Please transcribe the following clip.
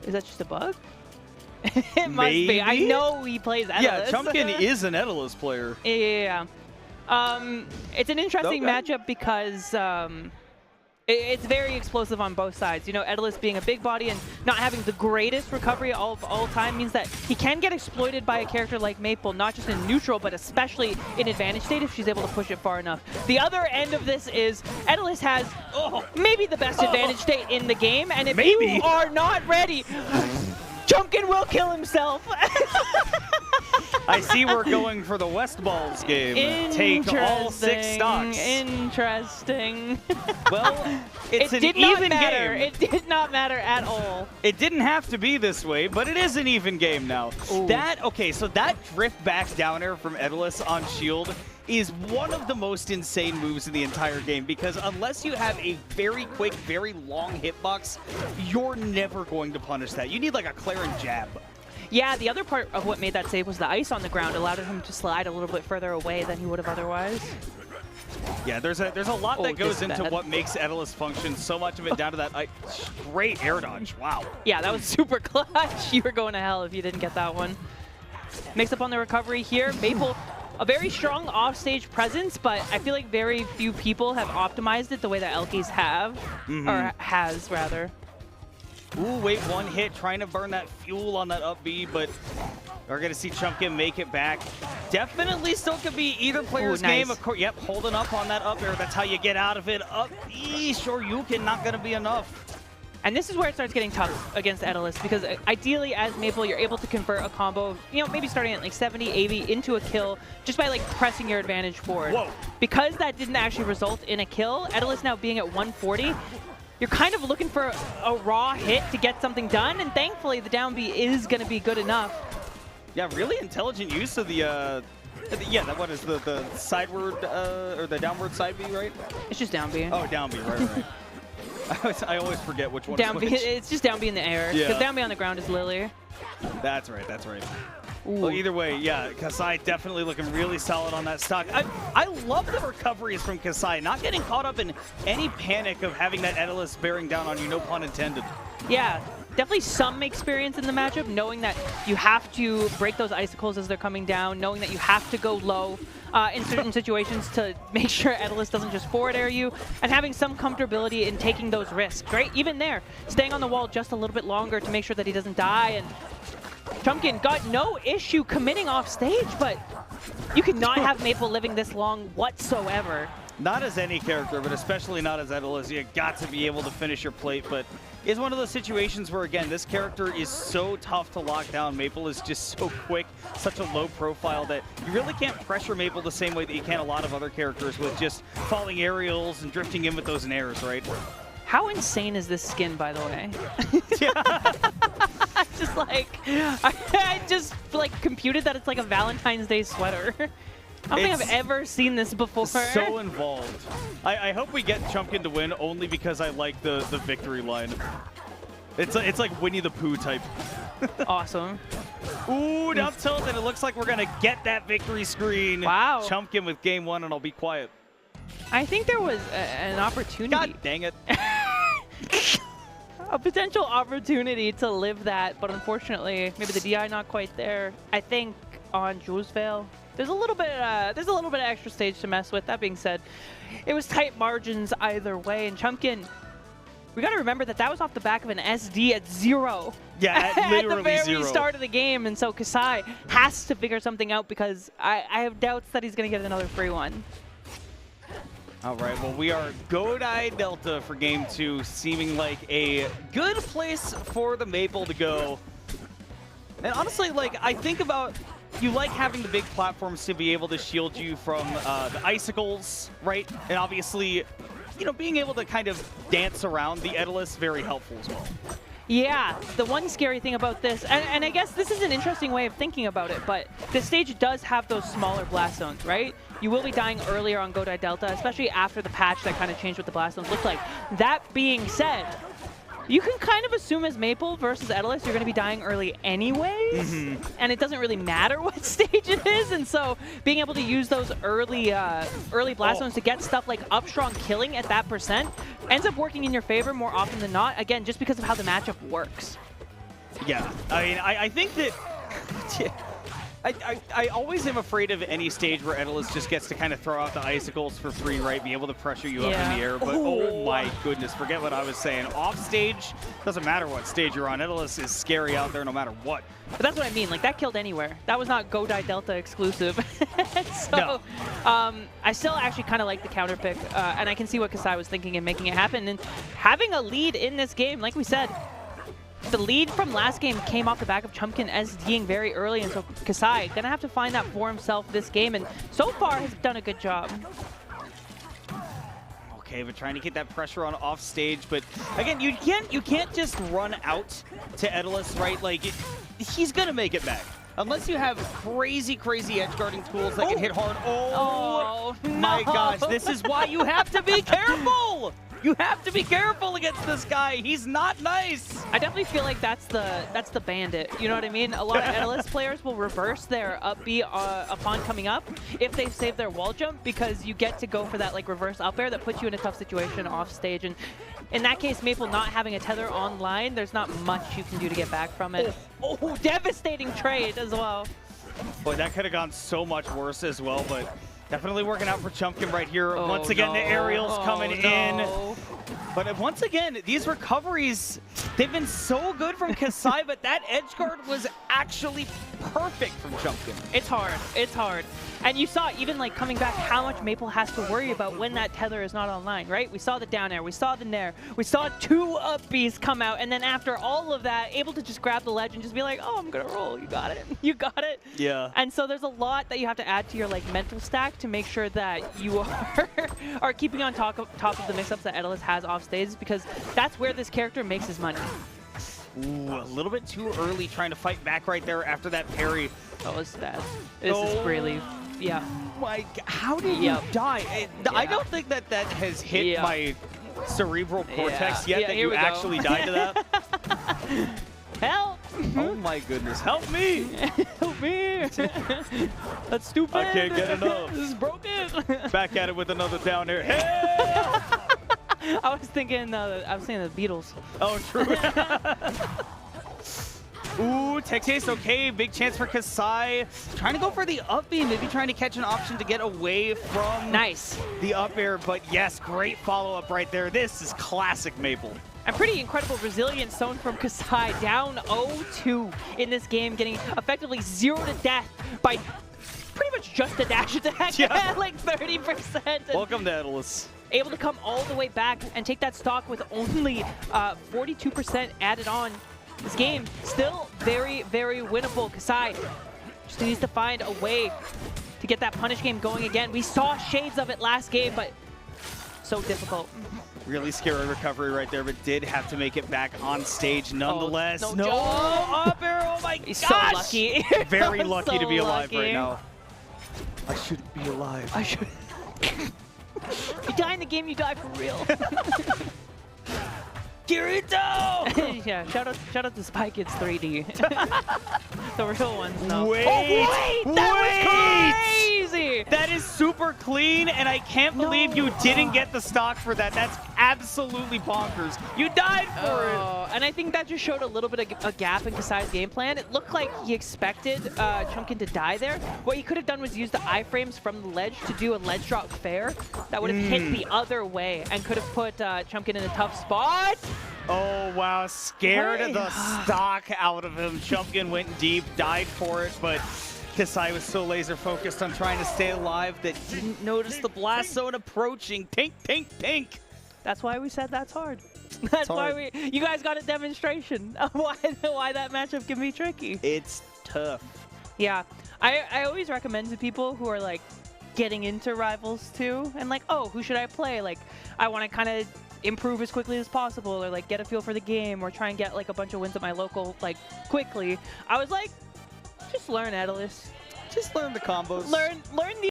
Is that just a bug? It must be. I know he plays Etalus. Yeah, Chumpkin is an Etalus player. Yeah. It's an interesting matchup because it's very explosive on both sides. You know, Etalus being a big body and not having the greatest recovery of all time means that he can get exploited by a character like Maypul, not just in neutral, but especially in advantage state if she's able to push it far enough. The other end of this is Etalus has maybe the best advantage state in the game, and if you are not ready, Chumpkin will kill himself. I see we're going for the West Balls game. Take all 6 stocks. Interesting. Well, it's an even game. It did not matter at all. It didn't have to be this way, but it is an even game now. So that drift back down air from Etalus on shield is one of the most insane moves in the entire game, because unless you have a very quick, very long hitbox, you're never going to punish that. You need like a Clarin jab. Yeah, the other part of what made that save was the ice on the ground allowed him to slide a little bit further away than he would have otherwise. Yeah, there's a lot that goes into what makes Etalus function, so much of it down to that great air dodge. Wow. Yeah, that was super clutch. You were going to hell if you didn't get that one. Mix up on the recovery here. Maypul, a very strong offstage presence, but I feel like very few people have optimized it the way that Elkies have, or has rather. Ooh, wait, one hit, trying to burn that fuel on that up B, but we're going to see Chumpkin make it back. Definitely still could be either player's game. Of course, yep, holding up on that up air. That's how you get out of it. Up B, sure, you can, not going to be enough. And this is where it starts getting tough against Etalus, because ideally as Maypul, you're able to convert a combo, you know, maybe starting at like 70 AV into a kill just by like pressing your advantage forward. Whoa. Because that didn't actually result in a kill, Etalus now being at 140, you're kind of looking for a raw hit to get something done, and thankfully the down B is going to be good enough. Yeah, really intelligent use of the what is the sideward, or the downward side B, right? It's just down B. Oh, down B, right. I always forget which one down B. It's just down B in the air, because down B on the ground is Lily. That's right, that's right. Well, either way, yeah, Kasai definitely looking really solid on that stock. I love the recoveries from Kasai, not getting caught up in any panic of having that Etalus bearing down on you, no pun intended. Yeah, definitely some experience in the matchup, knowing that you have to break those icicles as they're coming down, knowing that you have to go low in certain situations to make sure Etalus doesn't just forward air you, and having some comfortability in taking those risks, right? Even there, staying on the wall just a little bit longer to make sure that he doesn't die, and Chumpkin got no issue committing off stage, but you cannot have Maypul living this long whatsoever. Not as any character, but especially not as Etalus. You got to be able to finish your plate, but it's one of those situations where, again, this character is so tough to lock down. Maypul is just so quick, such a low profile that you really can't pressure Maypul the same way that you can a lot of other characters with just falling aerials and drifting in with those nairs, right? How insane is this skin, by the way? Just like, I just like computed that it's like a Valentine's Day sweater. I don't think I've ever seen this before. So involved. I hope we get Chumpkin to win only because I like the victory line. It's like Winnie the Pooh type. Awesome. Ooh, down tilt, and it looks like we're going to get that victory screen. Wow. Chumpkin with game 1, and I'll be quiet. I think there was an opportunity. God dang it. A potential opportunity to live that, but unfortunately, maybe the DI not quite there. I think on Jules Veil, there's a little bit of extra stage to mess with. That being said, it was tight margins either way, and Chumpkin, we got to remember that was off the back of an SD at 0. Yeah, at the very start of the game, and so Kasai has to figure something out, because I have doubts that he's going to get another free one. All right, well, we are Godai Delta for game 2, seeming like a good place for the Maypul to go. And honestly, like, I think about, you like having the big platforms to be able to shield you from the icicles, right? And obviously, you know, being able to kind of dance around the Etalus, very helpful as well. Yeah, the one scary thing about this, and I guess this is an interesting way of thinking about it, but this stage does have those smaller blast zones, right? You will be dying earlier on Godai Delta, especially after the patch that kind of changed what the blast zones look like. That being said, you can kind of assume as Maypul versus Etalus, you're going to be dying early anyways, and it doesn't really matter what stage it is, and so being able to use those early blast zones to get stuff like up strong killing at that % ends up working in your favor more often than not, again, just because of how the matchup works. Yeah, I mean, I think that I always am afraid of any stage where Etalus just gets to kind of throw out the icicles for free, right? Be able to pressure you up in the air, but oh my goodness, forget what I was saying. Off stage, doesn't matter what stage you're on. Etalus is scary out there no matter what. But that's what I mean, like that killed anywhere. That was not Go Die Delta exclusive. So, No. I still actually kind of like the counter pick, and I can see what Kasai was thinking in making it happen. And having a lead in this game, like we said, the lead from last game came off the back of Chumpkin SDing very early, and so Kasai gonna have to find that for himself this game, and so far has done a good job. Okay, but trying to get that pressure on off stage, but again, you can't just run out to Etalus, right? Like he's gonna make it back. Unless you have crazy edge guarding tools that can hit hard. Oh my gosh, this is why you have to be careful! You have to be careful against this guy. He's not nice. I definitely feel like that's the bandit. You know what I mean? A lot of Etalus players will reverse their up B upon coming up if they've saved their wall jump, because you get to go for that like reverse up air that puts you in a tough situation off stage. And in that case, Maypul not having a tether online, there's not much you can do to get back from it. Oh, devastating trade as well. Boy, that could have gone so much worse as well, but definitely working out for Chumpkin right here. Once again, the aerials coming in. But once again, these recoveries, they've been so good from Kasai, but that edge guard was actually perfect from Chumpkin. It's hard. It's hard. And you saw even like coming back how much Maypul has to worry about when that tether is not online, right? We saw the down air, we saw the nair, we saw 2 up Bs come out, and then after all of that, able to just grab the ledge and just be like, oh, I'm gonna roll. You got it. You got it. Yeah. And so there's a lot that you have to add to your like mental stack to make sure that you are keeping on top of the mix-ups that Etalus has off stage, because that's where this character makes his money. Ooh, a little bit too early trying to fight back right there after that parry. That was bad. This is really, yeah. My God, how did you die? I don't think that has hit my cerebral cortex yet, that you actually died to that. Help! Oh my goodness, help me! Help me! That's stupid! I can't get enough. This is broken! Back at it with another down air. Hey! I was thinking, I was saying the Beatles. Oh, true. Ooh, tech taste, okay. Big chance for Kasai. Trying to go for the up B, maybe trying to catch an option to get away from the up air. But yes, great follow-up right there. This is classic Maypul. A pretty incredible resilience zone from Kasai, down 0-2 in this game, getting effectively 0 to death by pretty much just a dash attack, like 30%. Welcome to Etalus. Able to come all the way back and take that stock with only 42% added on. This game still very winnable. Kasai just needs to find a way to get that punish game going again. We saw shades of it last game, but so difficult. Really scary recovery right there, but did have to make it back on stage nonetheless. No up air, oh my gosh! So lucky. Very lucky to be alive lucky. right now. I shouldn't be alive. I should. You die in the game, you die for real. Kirito! Yeah, shout out to Spy Kids 3D. The real ones, no. Wait! Oh, wait! That was crazy! That is super clean, and I can't believe you didn't get the stock for that. That's absolutely bonkers. You died for it! And I think that just showed a little bit of a gap in Kasai's game plan. It looked like he expected Chumpkin to die there. What he could have done was use the iframes from the ledge to do a ledge drop fair that would have hit the other way and could have put Chumpkin in a tough spot. Oh, wow. Scared of the stock out of him. Chumpkin went deep, died for it, but Kasai was so laser focused on trying to stay alive that didn't notice the blast zone approaching. Pink, pink, pink. That's why we said that's hard. That's why you guys got a demonstration of why that matchup can be tricky. It's tough. Yeah. I always recommend to people who are like getting into Rivals 2 and like, oh, who should I play? Like, I want to kind of improve as quickly as possible, or like get a feel for the game, or try and get like a bunch of wins at my local like quickly. I was like, just learn Etalus. Just learn the combos. Learn the